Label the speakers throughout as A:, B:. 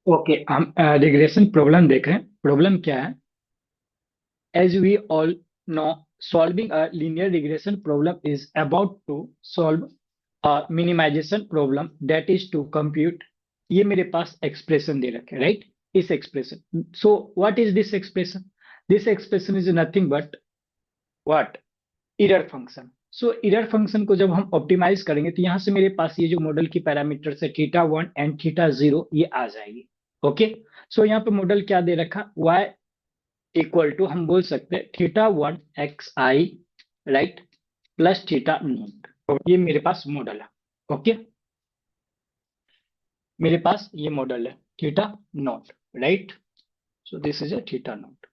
A: Okay, हम regression problem देख रहे हैं। प्रॉब्लम क्या है? As we all know, solving a linear regression problem is about to solve a minimization problem that is to compute. ये मेरे पास एक्सप्रेशन दे रखे, राइट? इस expression, so what is this expression? This expression is nothing but what? Error function. So error function को जब हम optimise करेंगे तो यहां से मेरे पास ये जो मॉडल की पैरामीटर्स है theta one and theta zero, ये आ जाएगी। ओके। सो यहाँ पे मॉडल क्या दे रखा, y इक्वल टू, हम बोल सकते हैं थीटा वन एक्स आई, राइट, प्लस थीटा नोट। ये मेरे पास मॉडल है। ओके, मेरे पास ये मॉडल है theta naught, right. So this is a theta naught.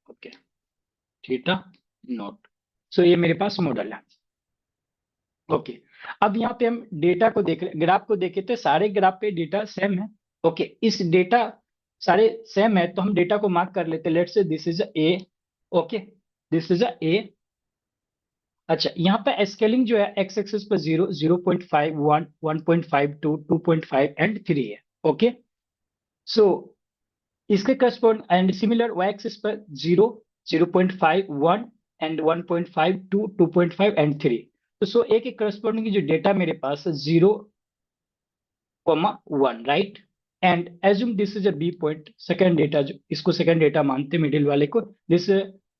A: Okay, theta naught. So ये मेरे पास मॉडल है। ओके, अब यहाँ पे हम डेटा को देख रहे, ग्राफ को देखे थे, सारे ग्राफ पे डेटा सेम है। ओके, इस डेटा सारे सेम है तो हम डेटा को मार्क कर लेते, let's say this is A. Okay, this is a A. अच्छा, यहाँ पे स्केलिंग जो है एक्स एक्सिस पर 0, 0.5, 1, 1.52, 2.5 एंड 3 है। ओके, सो इसके correspond and similar Y axis पर 0, 0.5, 1 एंड 1.5, 2, 2.5 एंड 3। तो सो ए के करस्पॉन्डिंग जो डेटा मेरे पास है 0, 1, right. And assume this is a B point, second data, जो इसको सेकंड डेटा मानते मिडिल वाले को, दिस।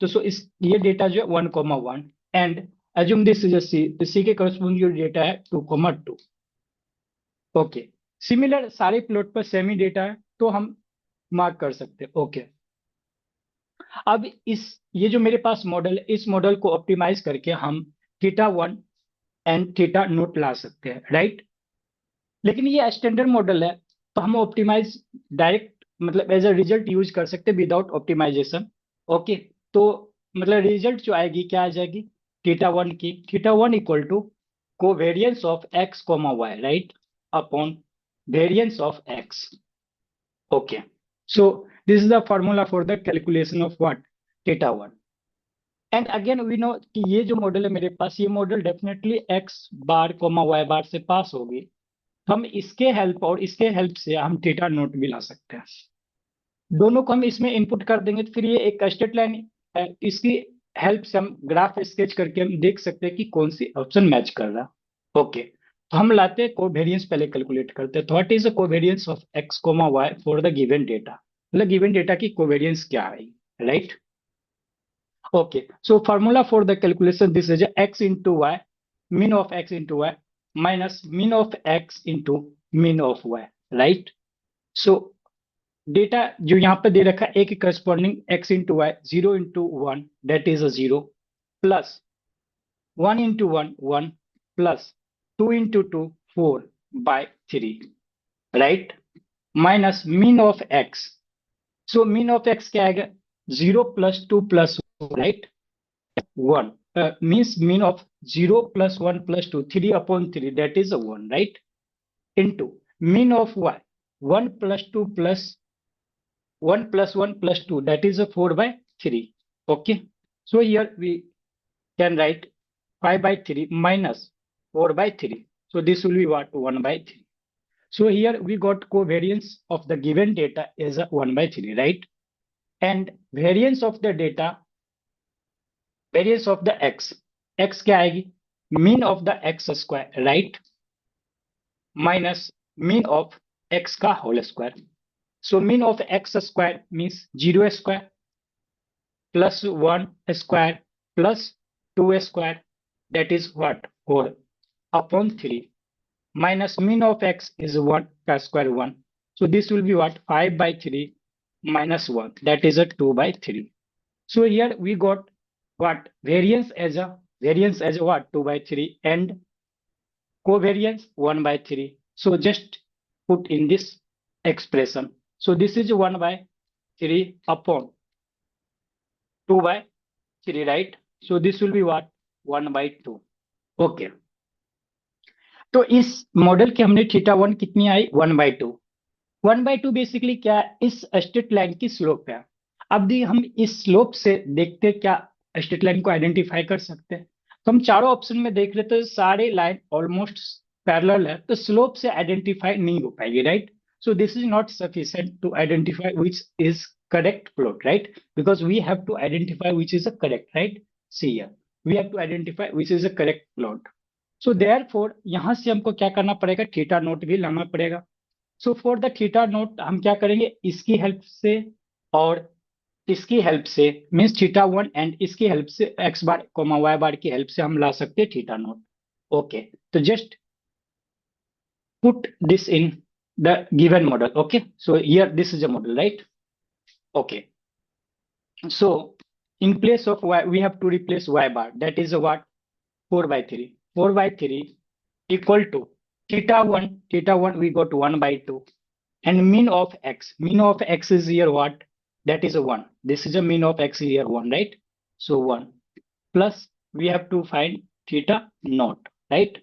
A: तो सो इस ये डेटा जो है 1, 1 and assume this is a C, तो सी के करस्पॉन्डिंग जो डेटा है 2, 2। ओके, सिमिलर सारे प्लॉट पर सेमी डेटा है तो हम मार्क कर सकते हैं। ओके, अब इस ये जो मेरे पास मॉडल है, इस मॉडल को ऑप्टिमाइज करके हम theta one and theta naught ला सकते हैं, राइट। लेकिन ये स्टैंडर्ड मॉडल है तो हम ऑप्टिमाइज डायरेक्ट, मतलब एज अ रिजल्ट यूज कर सकते हैं विदाउट ऑप्टिमाइजेशन। ओके, तो मतलब रिजल्ट जो आएगी क्या आ जाएगी, थीटा वन की, theta one equal to covariance of X comma Y, right, upon variance of X. Okay, so this is the formula for the calculation of what, theta 1। And again we know कि ये जो model है मेरे पास, ये model definitely X bar comma Y bar से pass होगी। हम इसके हेल्प और इसके हेल्प से हम थीटा नोट भी ला सकते हैं। दोनों को हम इसमें इनपुट कर देंगे तो फिर ये एक स्ट्रेट लाइन है। इसकी हेल्प से हम ग्राफ स्केच करके हम देख सकते हैं कि कौन सी ऑप्शन मैच कर रहा है। ओके, तो हम लाते हैं कोवेरियंस, पहले कैलकुलेट करते हैं। तो what is the covariance of X comma Y for the given data, मतलब गिवन डेटा की कोवेरियंस क्या है, right. Okay, so formula for the calculation, this is x into y, mean of x into y minus mean of x into mean of y, right? So data जो यहाँ पे दे रखा है a के corresponding x into Y, 0 into 1 that is a 0, plus 1 into 1, 1, plus 2 into 2, 4/3, right, minus mean of x। So mean of x क्या आएगा, 0 + 2 + 1, right, 1 means mean of 0 + 1 + 2, 3/3, that is a 1, right, into mean of y, 1 + 2 + 1 + 1 + 2, that is a 4/3। Okay, so here we can write 5/3 minus 4/3, so this will be what, 1/3। So here we got covariance of the given data is a 1/3, right, and variance of the data, variance of the x, x क्या आएगी, mean of the x square, right, minus mean of x का whole square. So mean of x square means 0 square plus 1 square plus 2 square, that is what, 4/3, minus mean of x is 1 का square 1, so this will be what, 5/3 minus 1, that is a 2/3। So here we got what, variance as a what, 2/3, and covariance 1/3। So just put in this expression, so this is 1/3 upon 2/3, right, so this will be what, 1/2। okay, तो इस model के हमने theta one कितनी आई, 1/2। 1/2 basically क्या है, इस straight line की slope है। अब दी हम इस स्लोप से देखते हैं क्या स्ट्रेट लाइन को आइडेंटिफाई कर सकते हैं। तो हम चारों ऑप्शन में देख रहे थे, सारे लाइन ऑलमोस्ट पैरेलल है तो स्लोप से आइडेंटिफाई नहीं हो पाएगी, right. So this is not sufficient to identify which is correct plot, right? Because we have to identify which is a correct, right? See here, we have to identify which is a correct plot. So therefore यहां से हमको क्या करना पड़ेगा, theta note भी लाना पड़ेगा. So for the theta note हम क्या करेंगे, इसकी हेल्प से और इसकी हेल्प से, मीन्स थीटा वन, एंड इसकी हेल्प से एक्स बार कोमा वाई बार की हेल्प से हम ला सकते हैं थीटा नोट. ओके, तो just put this in the given model. Okay, so here this is a model, right? Okay, so in place of y we have to replace y bar, that is what, 4 by 3. 4 by 3 equal to theta 1 we got 1 by 2, and mean of x is here what, that is a 1. This is a mean of x here 1, right? So 1 plus we have to find theta naught, right?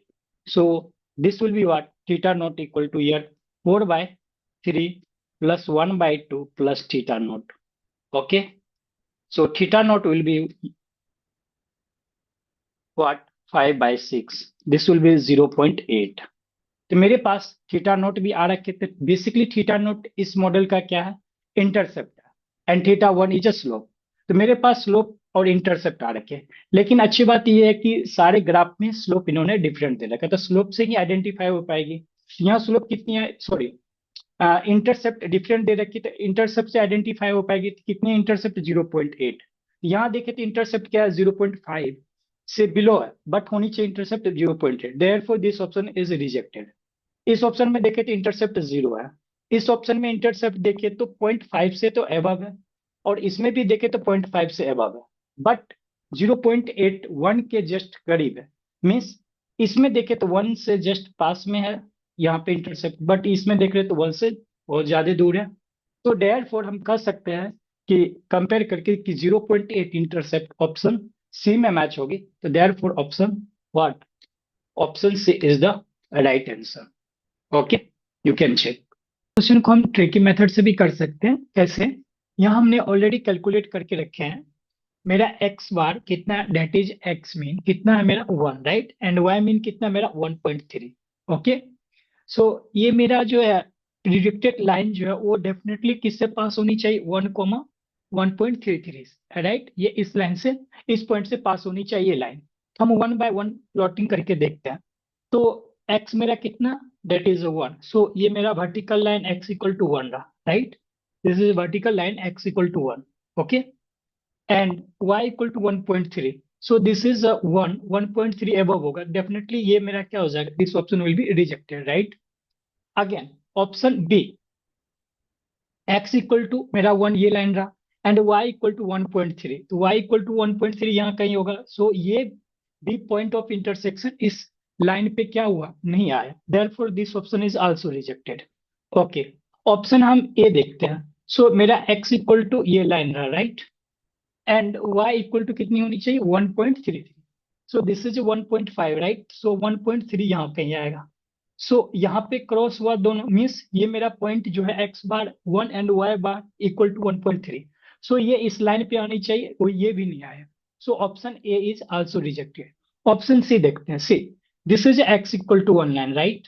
A: So this will be what, theta naught equal to here 4 by 3 plus 1 by 2 plus theta naught. Okay, so theta naught will be what, 5 by 6. This will be 0.8. तो मेरे पास theta note भी आ रखे थे. Basically theta note इस model का क्या है, intercept है, and theta one is a slope. तो मेरे पास स्लोप और इंटरसेप्ट आ रखे हैं. लेकिन अच्छी बात यह है कि सारे ग्राफ में स्लोप इन्होंने डिफरेंट दे रखा है, तो स्लोप से ही आइडेंटिफाई हो पाएगी. यहाँ स्लोप कितनी है, सॉरी इंटरसेप्ट डिफरेंट दे रखी, तो इंटरसेप्ट से आइडेंटिफाई हो पाएगी. कितने इंटरसेप्ट, 0.8. यहाँ देखे तो इंटरसेप्ट क्या है, 0.5 से बिलो है, बट होनी चाहिए intercept 0.8. Therefore this option is rejected. इस ऑप्शन में देखे तो इंटरसेप्ट 0 है, इस ऑप्शन में इंटरसेप्ट देखे तो 0.5 से तो अबव है, और इसमें भी देखे तो 0.5 से अबव है, बट 0.8 1 के जस्ट करीब है. मीन्स इसमें देखे तो 1 से जस्ट पास में है यहाँ पे इंटरसेप्ट, बट इसमें देख रहे तो 1 से बहुत ज्यादा दूर है. तो देयरफॉर हम कह सकते हैं कि कंपेयर करके कि 0.8 इंटरसेप्ट ऑप्शन सी में मैच होगी. तो therefore option what, option C is the right answer. Okay, you can check. Question को हम ट्रिकी मेथड से भी कर सकते हैं. कैसे, यहाँ हमने ऑलरेडी कैलकुलेट करके रखे हैं. मेरा एक्स बार कितना, डेट इज एक्स मीन कितना है मेरा 1, राइट, एंड वाई मीन कितना मेरा 1.3. ओके, सो ये मेरा जो है प्रिडिक्टेड लाइन जो है वो डेफिनेटली किससे पास होनी चाहिए, 1,1.33, राइट. ये इस लाइन से, इस पॉइंट से पास होनी चाहिए लाइन. हम 1 by 1 प्लॉटिंग करके देखते हैं. तो x मेरा कितना, that is 1. So ये मेरा vertical line x equal to 1 रहा, right? This is vertical line x equal to 1, okay? And y equal to 1.3. So this is a 1.3 above होगा. Definitely ये मेरा क्या हो जाएगा, this option will be rejected, right? Again, option B, x equal to मेरा 1 ये line रहा, and y equal to 1.3. तो y equal to 1.3 यहाँ कहीं होगा. So ये B point of intersection इस लाइन पे क्या हुआ, नहीं आया. Therefore this option is also rejected. Okay, option हम ए देखते हैं. सो मेरा x इक्वल टू ये लाइन रहा, right, and y equal to कितनी होनी चाहिए, 1.33. So this is 1.5, right. So 1.3 यहाँ कहीं आएगा. सो यहाँ पे क्रॉस हुआ दोनों, मीन्स ये मेरा पॉइंट जो है x बार 1 and y bar equal to 1.3. So ये इस लाइन पे आनी चाहिए, वो ये भी नहीं आया. So option A is also rejected. Option C देखते हैं. सी, this is x equal to 1 line, right,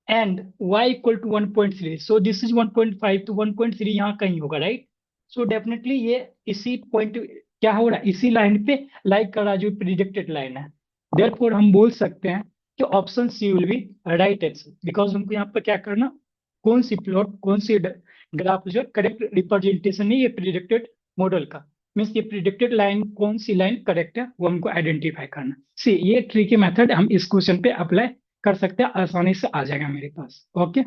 A: and y equal to 1.3. so this is 1.5 to 1.3 यहाँ कहीं होगा, right. so definitely ये इसी पॉइंट क्या हो रहा है, इसी लाइन पे लाइक कर रहा जो प्रिडिक्टेड लाइन है. therefore हम बोल सकते हैं कि option C will be right answer, because हमको यहाँ पर क्या करना, कौन सी प्लॉट, कौन सी ग्राफ जो करेक्ट रिप्रेजेंटेशन है ये प्रिडिक्टेड मॉडल का, मीन्स ये प्रिडिक्टेड लाइन कौन सी लाइन करेक्ट है वो हमको आइडेंटिफाई करना. सी, ये ट्रिकी मेथड हम इस क्वेश्चन पे अप्लाई कर सकते हैं, आसानी से आ जाएगा मेरे पास. ओके.